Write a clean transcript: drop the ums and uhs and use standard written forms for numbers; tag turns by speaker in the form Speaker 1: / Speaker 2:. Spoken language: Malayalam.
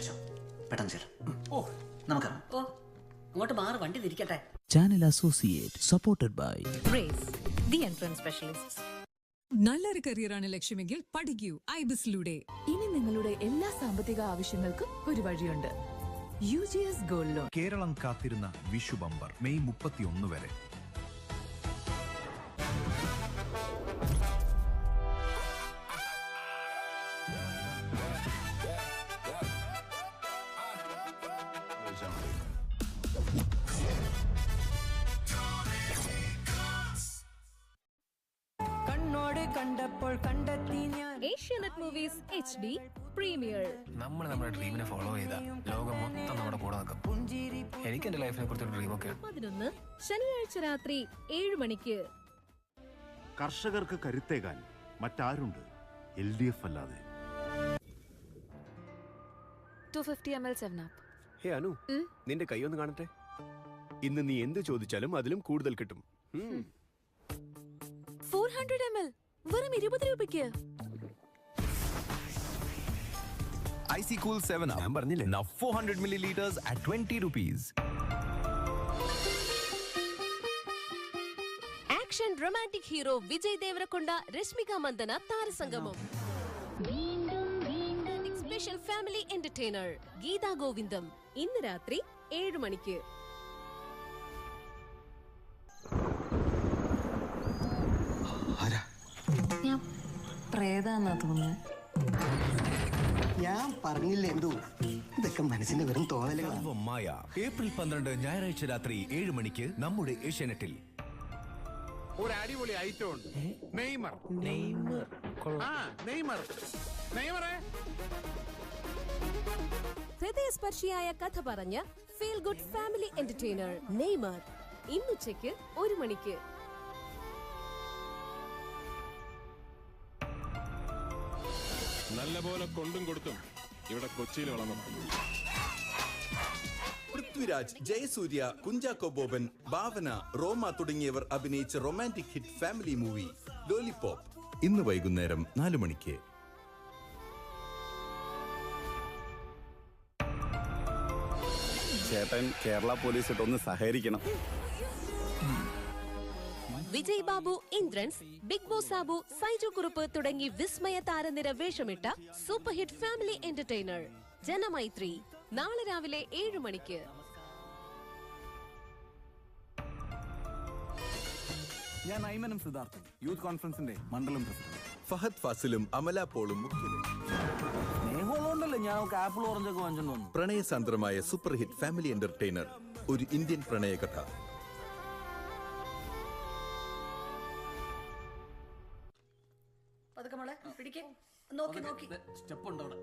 Speaker 1: കഴിച്ചോ, പെട്ടെന്ന് ചേരും. ഓ, നമുക്ക്
Speaker 2: അങ്ങോട്ട് മാറി വണ്ടി തിരിക്കട്ടെ.
Speaker 3: Channel Associate supported by
Speaker 4: Race, the entrance specialists.
Speaker 5: നല്ലൊരു കരിയറാണ് ലക്ഷ്യമെങ്കിൽ പഠിക്കൂ ഐബിസിലൂടെ.
Speaker 6: ഇനി നിങ്ങളുടെ എല്ലാ സാമ്പത്തിക ആവശ്യങ്ങൾക്കും ഒരു വഴിയുണ്ട്. UGS gold loan.
Speaker 7: കേരളം കാത്തിരുന്ന വിഷു ബമ്പർ മെയ് 31 വരെ.
Speaker 4: Asianet Movies HD Premier.
Speaker 8: നമ്മൾ നമ്മുടെ ഡ്രീമിനെ ഫോളോ ചെയ്ത ലോകം മൊത്തം നമ്മുടെ കൂടെ നിൽക്കും. എനിക്ക് എന്റെ ലൈഫിനെ കുറിച്ചൊരു ഡ്രീമൊക്കെ.
Speaker 4: 11 ശനിയാഴ്ച രാത്രി 7 മണിക്ക്.
Speaker 9: കർഷകർക്ക് കരുത്തേകാൻ മറ്റാരുണ്ട് LDF അല്ലാതെ?
Speaker 6: 250 ml 7up.
Speaker 10: ഹേ അനു, നിന്റെ കൈയൊന്ന് കാണട്ടെ. ഇന്ന് നീ എന്ത് ചോദിച്ചാലും അതിലും കൂടുതൽ കിട്ടും.
Speaker 6: 400 ml വെറും 20 രൂപയ്ക്ക്.
Speaker 7: IC Cool 7 Up.
Speaker 10: ഞാൻ പറഞ്ഞില്ലേ,
Speaker 7: Now 400 milliliters at 20 rupees.
Speaker 4: Action romantic hero Vijay Deverakonda, Rashmika Mandanna താരസംഗമം. Special family entertainer Geetha Govindam. ഇന്ന് രാത്രി 7 മണിക്ക്.
Speaker 6: ഞാൻ പ്രേതാന്നാ തോന്നുന്നത്.
Speaker 2: ഞാൻ പറഞ്ഞില്ല എന്തു, ഇതൊക്കെ മനസ്സിന്റെ വെറും തോന്നലുകളാണ്.
Speaker 7: മായ ഏപ്രിൽ 12 ഞായറാഴ്ച രാത്രി 7 മണിക്ക് നമ്മുടെ ഏഷ്യാനെറ്റിൽ.
Speaker 9: ഒരു അടിപൊളി ഐറ്റം ഉണ്ട്. നെയ്മർ.
Speaker 4: ഹൃദയസ്പർശിയായ കഥ പറഞ്ഞ feel good family entertainer Neymar. ഇന്നുച്ചയ്ക്ക് 1 മണിക്ക്.
Speaker 9: നല്ലപോലെ കൊണ്ടും കൊടുത്തും ഇവിടെ കൊച്ചിയിൽ വളർന്നു.
Speaker 11: പൃഥ്വിരാജ്, ജയസൂര്യ, കുഞ്ചാക്കോ ബോബൻ, ഭാവന, റോമ തുടങ്ങിയവർ അഭിനയിച്ച romantic hit family movie lollipop ഇന്ന് വൈകുന്നേരം 4 മണിക്ക്.
Speaker 10: ചേട്ടൻ കേരള പോലീസിട്ടൊന്ന് സഹകരിക്കണം.
Speaker 4: വിജയ് ബാബു, ഇന്ദ്രൻസ്, ബിഗ് ബോസ് സാബു, സൈജു കുറുപ്പ് തുടങ്ങി വിസ്മയ താരനിര വേഷമിട്ട super hit family entertainer Janamaithri നാളെ രാവിലെ 7 മണിക്ക്.
Speaker 8: ഞാൻ ഐമനം സിദ്ധാർത്ഥൻ, യൂത്ത് കോൺഫറൻസിന്റെ മണ്ഡലം പ്രസിഡന്റ്.
Speaker 11: ഫഹദ് ഫാസിലും അമല പോളും മുഖ്യവേദി.
Speaker 8: സ്നേഹമുള്ളതുകൊണ്ടല്ലേ ഞാൻ ആപ്പിൾ ഓറഞ്ചൊക്കെ വാങ്ങിച്ചു വന്നു.
Speaker 11: പ്രണയസാന്ദ്രമായ സൂപ്പർ ഹിറ്റ് ഫാമിലി എന്റർടൈനർ, ഒരു ഇന്ത്യൻ പ്രണയകഥ.
Speaker 2: പതുക്കെ മോളെ പിടിക്കേ. നോക്കി
Speaker 1: സ്റ്റെപ്പ് ഉണ്ടോ അവിടെ?